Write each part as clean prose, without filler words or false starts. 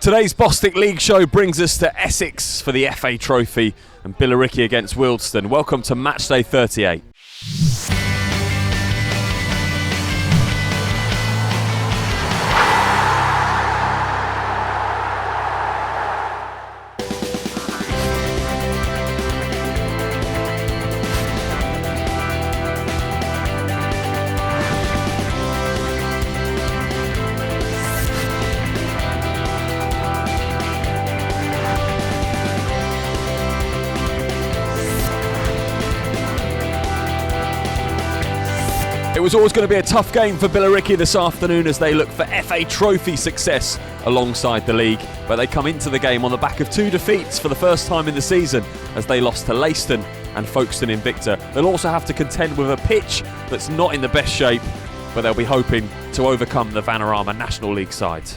Today's Bostik League show brings us to Essex for the FA Trophy and Billericay against Wealdstone. Welcome to Matchday 38. It was always going to be a tough game for Billericay this afternoon as they look for FA Trophy success alongside the league, but they come into the game on the back of two defeats for the first time in the season as they lost to Leiston and Folkestone Invicta. They'll also have to contend with a pitch that's not in the best shape, but they'll be hoping to overcome the Vanarama National League side.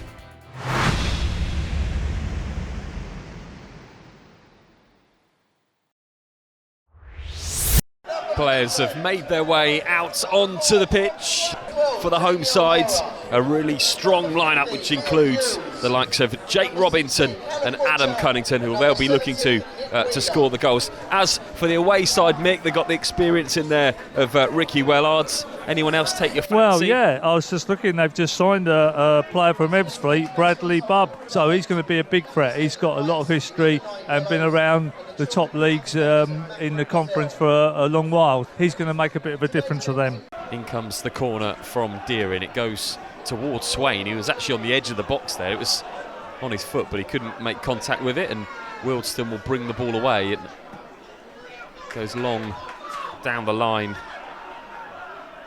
Players have made their way out onto the pitch for the home side. A really strong lineup which includes the likes of Jake Robinson and Adam Cunnington, who they'll be looking to score the goals. As for the away side, Mick, they've got the experience in there of Ricky Wellards. Anyone else take your fancy? Well, yeah, I was just looking, they've just signed a player from Ebbsfleet, Bradley Bubb, so he's going to be a big threat. He's got a lot of history and been around the top leagues in the conference for a long while. He's going to make a bit of a difference to them. In comes the corner from Deering. It goes towards Swain. He was actually on the edge of the box there. It was on his foot, but he couldn't make contact with it, and Wealdstone will bring the ball away. It goes long down the line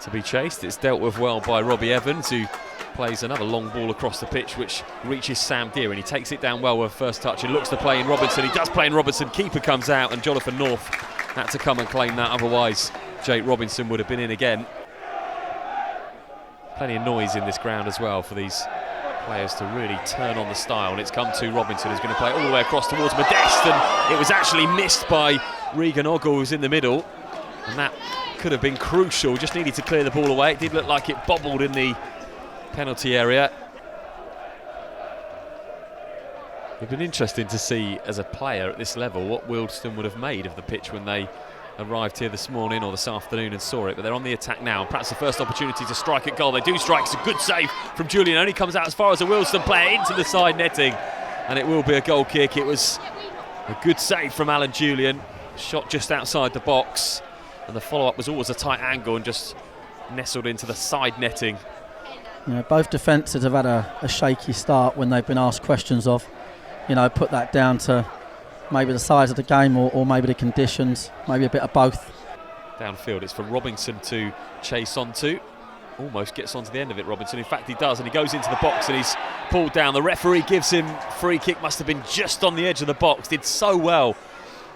to be chased. It's dealt with well by Robbie Evans, who plays another long ball across the pitch which reaches Sam Deering. He takes it down well with first touch. He looks to play in Robinson. He does play in Robinson. Keeper comes out, and Jonathan North had to come and claim that. Otherwise, Jake Robinson would have been in again. Plenty of noise in this ground as well for these players to really turn on the style, and it's come to Robinson, who's going to play all the way across towards Modeste, and it was actually missed by Regan Ogle, who's in the middle, and that could have been crucial. Just needed to clear the ball away. It did look like it bobbled in the penalty area. It'd been interesting to see as a player at this level what Wealdstone would have made of the pitch when they arrived here this morning or this afternoon and saw it, but they're on the attack now, and perhaps the first opportunity to strike at goal. They do strike. It's a good save from Julian. Only comes out as far as a Wealdstone player into the side netting, and it will be a goal kick. It was a good save from Alan Julian, shot just outside the box, and the follow-up was always a tight angle and just nestled into the side netting. You know, both defences have had a shaky start when they've been asked questions of, you know, put that down to maybe the size of the game or maybe the conditions, maybe a bit of both. Downfield, it's for Robinson to chase onto. Almost gets onto the end of it, Robinson. In fact, he does, and he goes into the box and he's pulled down. The referee gives him free kick. Must have been just on the edge of the box. Did so well,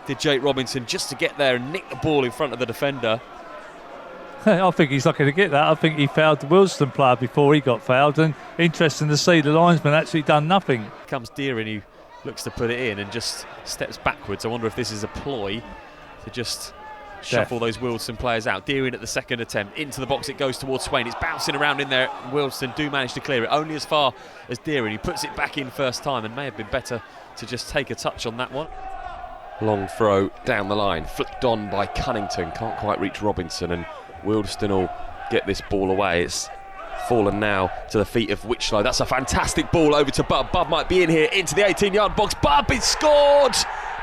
did Jake Robinson, just to get there and nick the ball in front of the defender. I think he's lucky to get that. I think he fouled the Wealdstone player before he got fouled, and interesting to see the linesman actually done nothing. Comes Deering, who looks to put it in and just steps backwards. I wonder if this is a ploy to just shuffle those Wealdstone players out. Deering at the second attempt, into the box it goes towards Swain. It's bouncing around in there. Wealdstone do manage to clear it, only as far as Deering. He puts it back in first time and may have been better to just take a touch on that one. Long throw down the line, flicked on by Cunnington. Can't quite reach Robinson, and Wealdstone will get this ball away. It's fallen now to the feet of Witchlow. That's a fantastic ball over to Bubb. Bubb might be in here into the 18-yard box. Bubb is scored,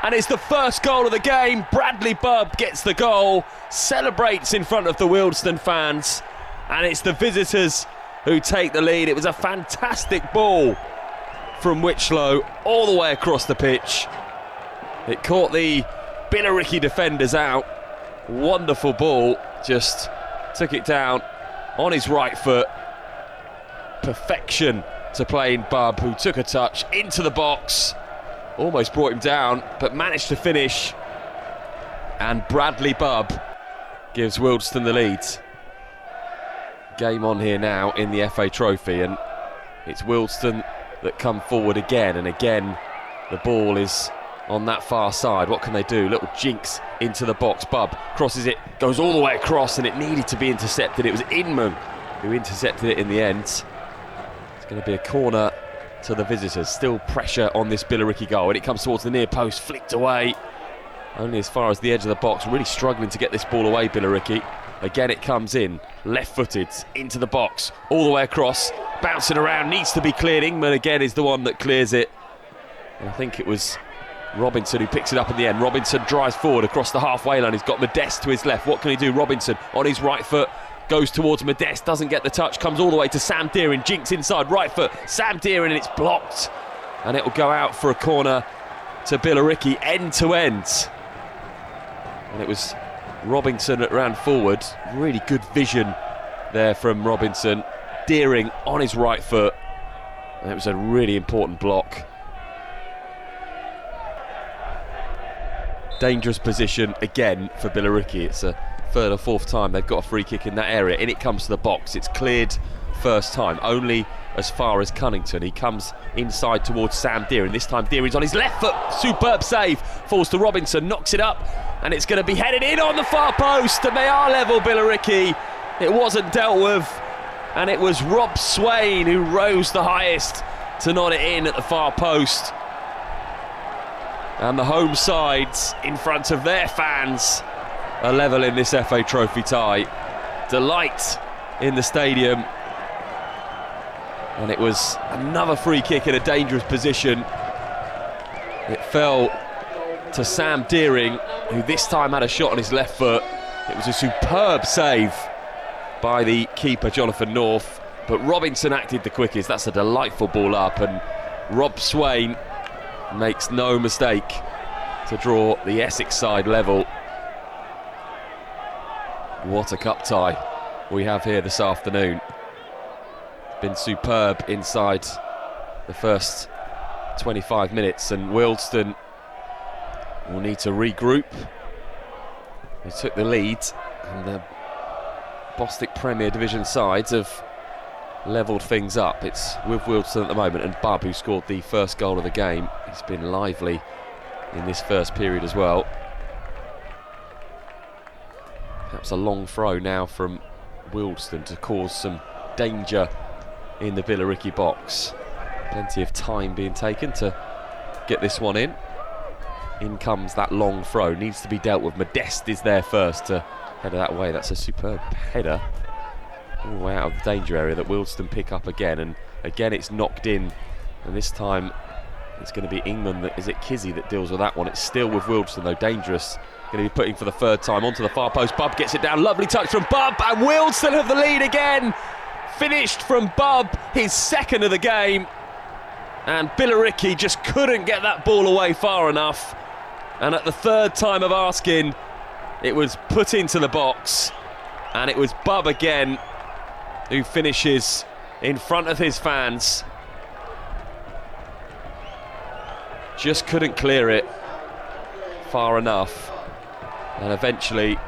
and it's the first goal of the game. Bradley Bubb gets the goal, celebrates in front of the Wealdstone fans, and it's the visitors who take the lead. It was a fantastic ball from Witchlow all the way across the pitch. It caught the Billericay defenders out. Wonderful ball, just took it down on his right foot. Perfection to play in Bubb, who took a touch into the box, almost brought him down, but managed to finish. And Bradley Bubb gives Wealdstone the lead. Game on here now in the FA Trophy, and it's Wealdstone that come forward again, and again the ball is on that far side. What can they do? Little jinx into the box. Bubb crosses it, goes all the way across, and it needed to be intercepted. It was Inman who intercepted it in the end. It's going to be a corner to the visitors. Still pressure on this Billericay goal, and it comes towards the near post, flicked away only as far as the edge of the box. Really struggling to get this ball away, Billericay. Again it comes in, left-footed, into the box, all the way across, bouncing around, needs to be cleared. Ingman again is the one that clears it, and I think it was Robinson who picks it up in the end. Robinson drives forward across the halfway line. He's got Modeste to his left. What can he do? Robinson on his right foot goes towards Modeste, doesn't get the touch, comes all the way to Sam Deering, jinks inside, right foot, Sam Deering, and it's blocked, and it will go out for a corner to Billericay, end to end. And it was Robinson that ran forward. Really good vision there from Robinson. Deering on his right foot, and it was a really important block. Dangerous position again for Billericay. It's a third or fourth time they've got a free kick in that area. In it comes to the box. It's cleared first time, only as far as Cunnington. He comes inside towards Sam Deering. This time Deering's on his left foot. Superb save. Falls to Robinson, knocks it up, and it's going to be headed in on the far post, and they are level, Billericay. It wasn't dealt with, and it was Rob Swain who rose the highest to nod it in at the far post. And the home sides, in front of their fans, are level in this FA Trophy tie. Delight in the stadium. And it was another free kick in a dangerous position. It fell to Sam Deering, who this time had a shot on his left foot. It was a superb save by the keeper, Jonathan North. But Robinson acted the quickest. That's a delightful ball up, and Rob Swain makes no mistake to draw the Essex side level. What a cup tie we have here this afternoon. Been superb inside the first 25 minutes, and Wealdstone will need to regroup. They took the lead, and the Bostik Premier Division sides have levelled things up. It's with Wealdstone at the moment, and Bubb, who scored the first goal of the game. He's been lively in this first period as well. Perhaps a long throw now from Wealdstone to cause some danger in the Billericay box. Plenty of time being taken to get this one in. In comes that long throw, needs to be dealt with. Modeste is there first to header that way. That's a superb header all the way out of the danger area that Wealdstone pick up again, and again it's knocked in, and this time it's going to be Ingman, is it Kizzy that deals with that one. It's still with Wealdstone though, dangerous. Going to be putting for the third time onto the far post. Bubb gets it down, lovely touch from Bubb, and Wealdstone have the lead again. Finished from Bubb, his second of the game, and Billericay just couldn't get that ball away far enough, and at the third time of asking, it was put into the box, and it was Bubb again who finishes in front of his fans. Just couldn't clear it far enough, and eventually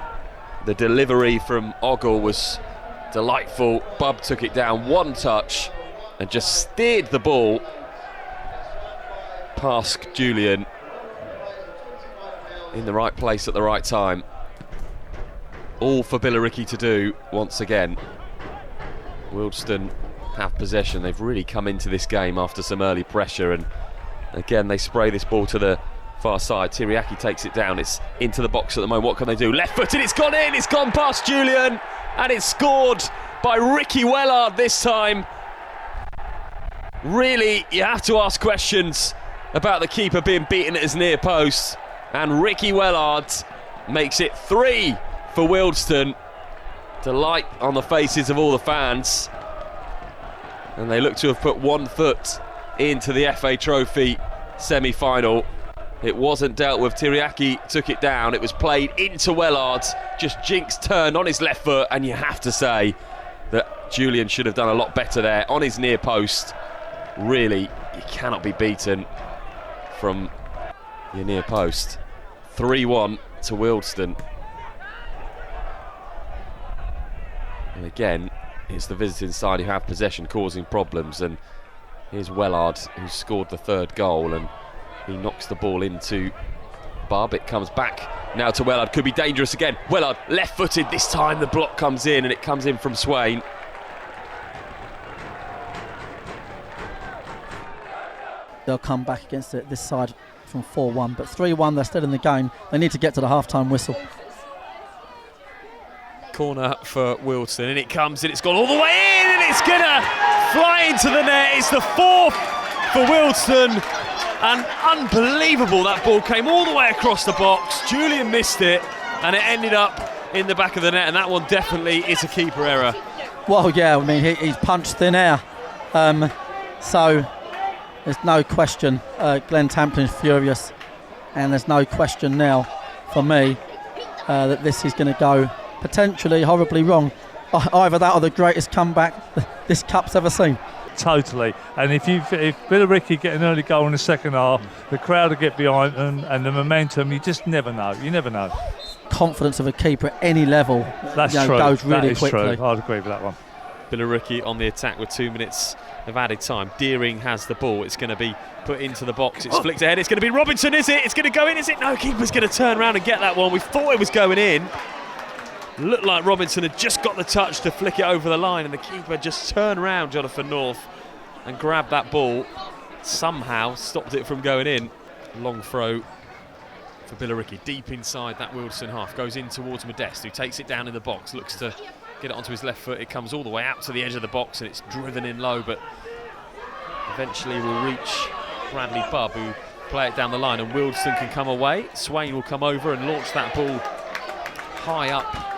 the delivery from Ogle was delightful. Bubb took it down one touch and just steered the ball past Julian in the right place at the right time. All for Billericay to do once again. Wealdstone have possession. They've really come into this game after some early pressure, and again they spray this ball to the far side. Tiriaki takes it down. It's into the box at the moment. What can they do? Left footed, it's gone in, it's gone past Julian, and it's scored by Ricky Wellard this time. Really, you have to ask questions about the keeper being beaten at his near post, and Ricky Wellard makes it 3 for Wealdstone. Delight on the faces of all the fans, and they look to have put one foot into the FA Trophy semi-final. It wasn't dealt with. Tiriaki took it down. It was played into Wellard. Just jinx turned on his left foot, and you have to say that Julian should have done a lot better there on his near post. Really, you cannot be beaten from your near post. 3-1 to Wealdstone. And again, it's the visiting side who have possession, causing problems, and here's Wellard, who scored the third goal, and he knocks the ball into Bubb. It comes back now to Wellard, could be dangerous again. Wellard left-footed, this time the block comes in, and it comes in from Swain. they'll come back against it this side from 4-1. But 3-1, they're still in the game. They need to get to the half-time whistle. Corner for Wealdstone, and it comes, and it's gone all the way in, and it's going to fly into the net. It's the 4th for Wealdstone, and unbelievable, that ball came all the way across the box. Julian missed it, and it ended up in the back of the net, and that one definitely is a keeper error. Well, yeah, I mean, he's punched thin air. So there's no question Glenn Tamplin's furious, and there's no question now for me that this is going to go potentially horribly wrong. Either that or the greatest comeback this cup's ever seen. Totally. And if Billericay get an early goal in the second half, the crowd will get behind them, and the momentum, you just never know. You never know. Confidence of a keeper at any level true. Goes really that is quickly. True. I'd agree with that one. Billericay on the attack with 2 minutes of added time. Deering has the ball. It's going to be put into the box. It's flicked ahead. It's going to be Robinson, is it? It's going to go in, is it? No, keeper's going to turn around and get that one. We thought it was going in. Looked like Robinson had just got the touch to flick it over the line, and the keeper just turned around, Jonathan North, and grabbed that ball. Somehow stopped it from going in. Long throw for Billericay, deep inside that Wealdstone half. Goes in towards Modeste, who takes it down in the box, looks to get it onto his left foot. It comes all the way out to the edge of the box, and it's driven in low, but eventually will reach Bradley Bubb, who play it down the line, and Wealdstone can come away. Swain will come over and launch that ball high up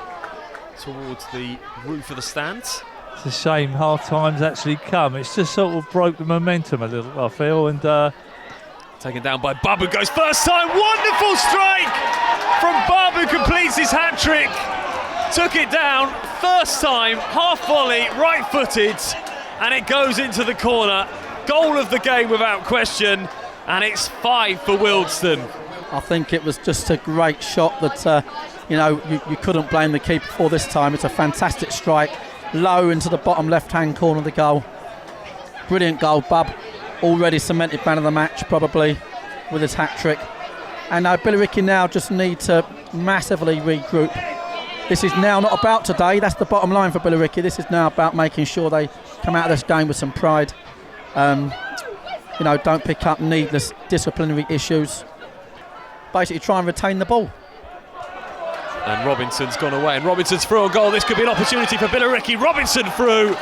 towards the roof of the stands. It's a shame half-time's actually come. It's just sort of broke the momentum a little, I feel, and taken down by Bubb, who goes first time. Wonderful strike from Bubb, who completes his hat-trick. Took it down, first time, half volley, right-footed, and it goes into the corner. Goal of the game without question, and it's 5 for Wealdstone. I think it was just a great shot that you couldn't blame the keeper for this time. It's a fantastic strike, low into the bottom left-hand corner of the goal. Brilliant goal, Bubb. Already cemented man of the match, probably, with his hat-trick. And Billericay now just need to massively regroup. This is now not about today. That's the bottom line for Billericay. This is now about making sure they come out of this game with some pride. Don't pick up needless disciplinary issues. Basically try and retain the ball. And Robinson's gone away, and Robinson's through a goal. This could be an opportunity for Billericay. Robinson through.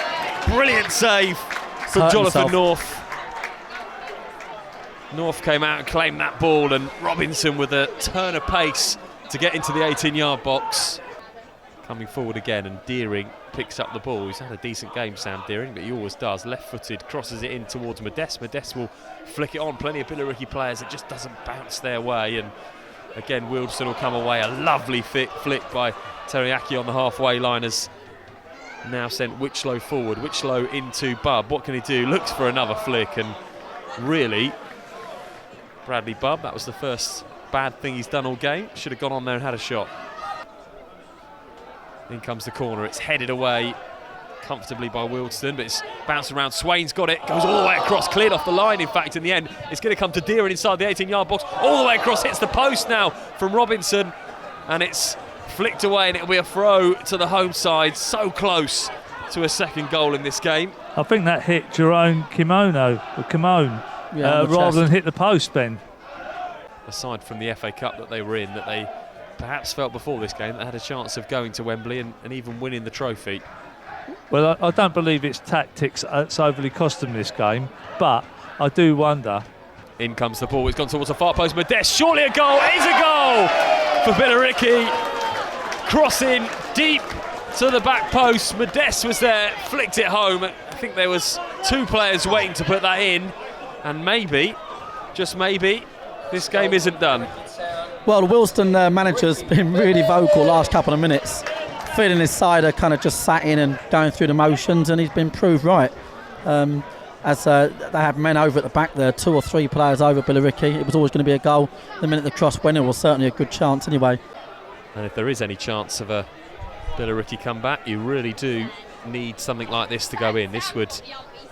Brilliant save from Jonathan North. North came out and claimed that ball, and Robinson with a turn of pace to get into the 18-yard box. Coming forward again, and Deering picks up the ball. He's had a decent game, Sam Deering, but he always does. Left-footed, crosses it in towards Modeste. Modeste will flick it on. Plenty of Billericay players. It just doesn't bounce their way, and again, Wealdstone will come away. A lovely flick by Teriyaki on the halfway line has now sent Witchlow forward. Witchlow into Bubb. What can he do? Looks for another flick, and really, Bradley Bubb, that was the first bad thing he's done all game. Should have gone on there and had a shot. In comes the corner. It's headed away comfortably by Wealdstone, but it's bounced around. Swain's got it, goes all the way across, cleared off the line. In fact, in the end, it's going to come to Deering inside the 18-yard box, all the way across, hits the post now from Robinson, and it's flicked away, and it'll be a throw to the home side. So close to a second goal in this game. I think that hit Jerome Kimono, rather than hit the post, Ben. Aside from the FA Cup that they were in, that they perhaps felt before this game that they had a chance of going to Wembley and even winning the trophy. Well, I don't believe it's tactics that's overly cost them this game, but I do wonder. In comes the ball, it's gone towards the far post. Modeste, surely a goal, it is a goal for Billericay. Crossing deep to the back post. Modeste was there, flicked it home. I think there was 2 players waiting to put that in, and maybe, just maybe, this game isn't done. Well, the Wealdstone manager's been really vocal last couple of minutes, feeling his side are kind of just sat in and going through the motions, and he's been proved right. As they have men over at the back there, 2 or 3 players over Billericay. It was always going to be a goal. The minute the cross went, it was certainly a good chance anyway. And if there is any chance of a Billericay comeback, you really do need something like this to go in. This would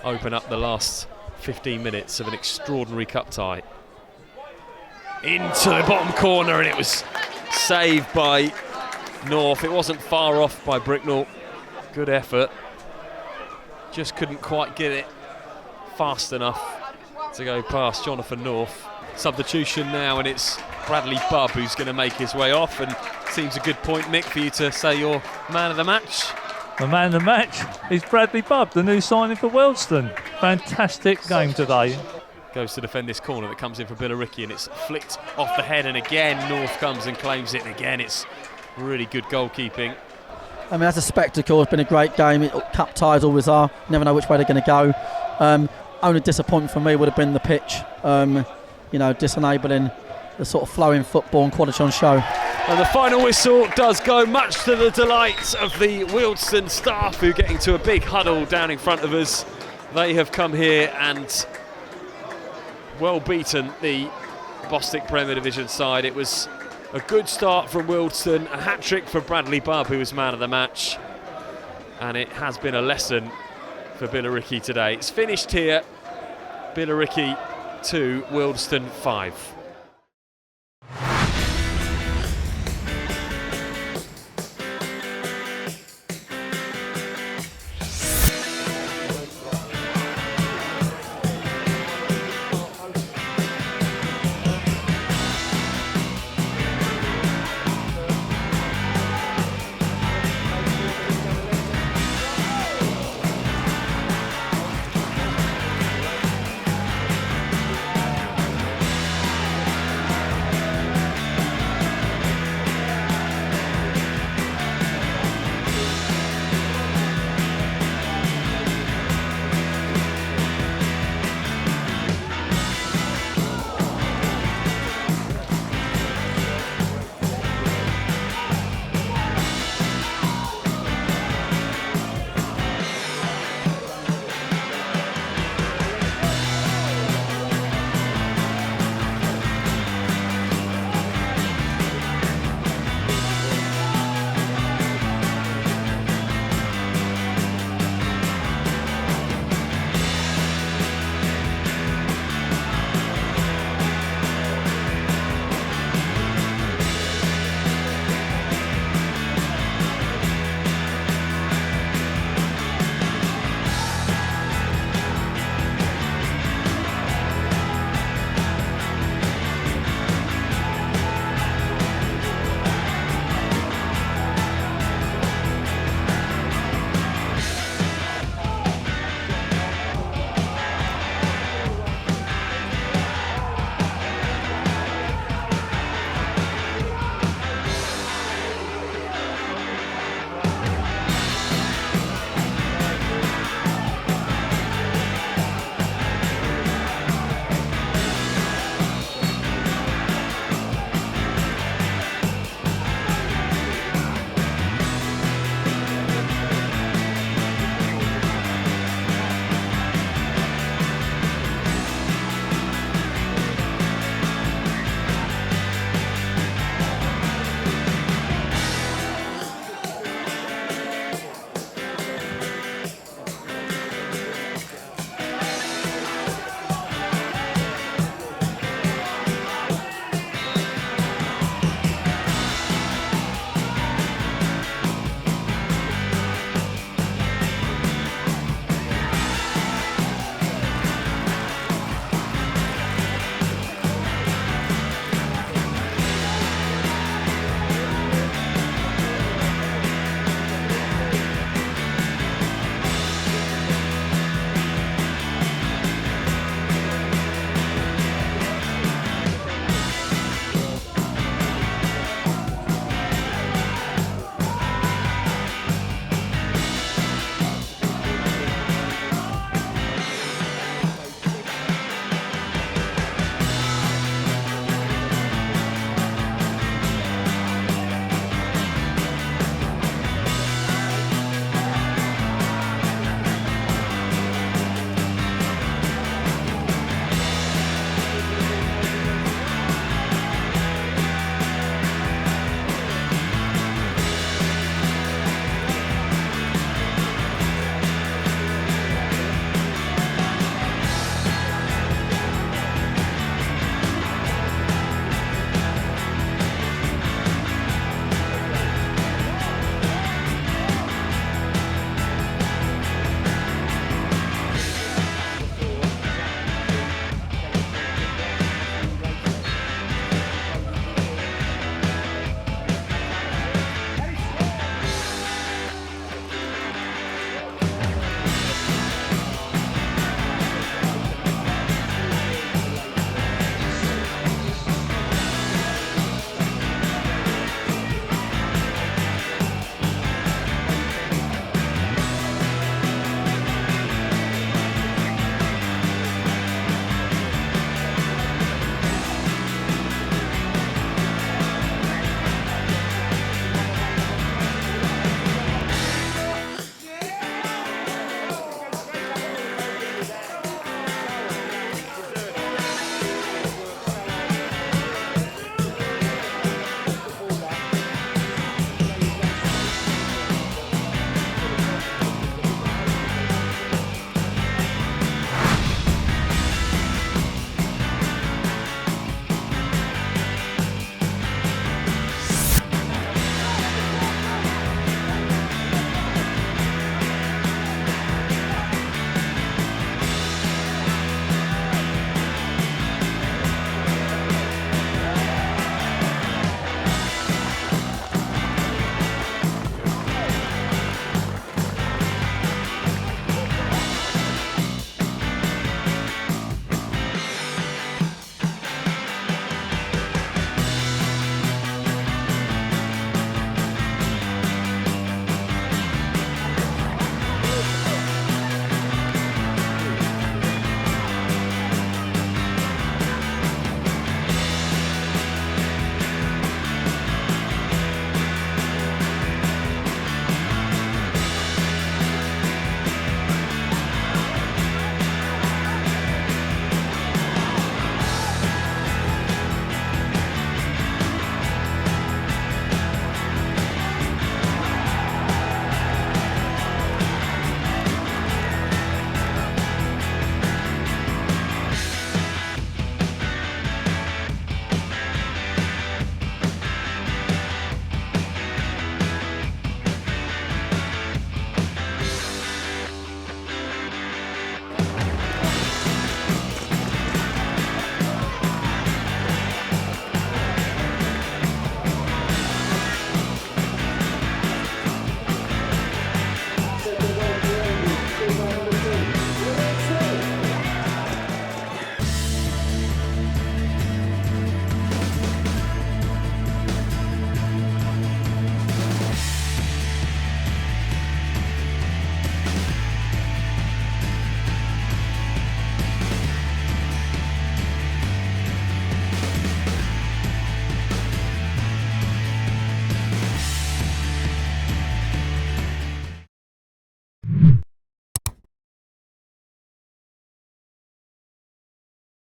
open up the last 15 minutes of an extraordinary cup tie. Into the bottom corner, and it was saved by North. It wasn't far off by Bricknell. Good effort. Just couldn't quite get it fast enough to go past Jonathan North. Substitution now, and it's Bradley Bubb who's going to make his way off, and seems a good point, Mick, for you to say you're man of the match. The man of the match is Bradley Bubb, the new signing for Wealdstone. Fantastic game today. Goes to defend this corner that comes in for Billericay, and it's flicked off the head, and again North comes and claims it, and again it's really good goalkeeping. I mean, as a spectacle, it's been a great game. Cup ties always are. Never know which way they're going to go. Only disappointment for me would have been the pitch. Disenabling the sort of flowing football and quality on show. And the final whistle does go, much to the delight of the Wealdstone staff, who are getting to a big huddle down in front of us. They have come here and well beaten the Bostik Premier Division side. It was a good start from Wealdstone, a hat-trick for Bradley Bubb, who was man of the match, and it has been a lesson for Billericay today. It's finished here, Billericay 2, Wealdstone 5.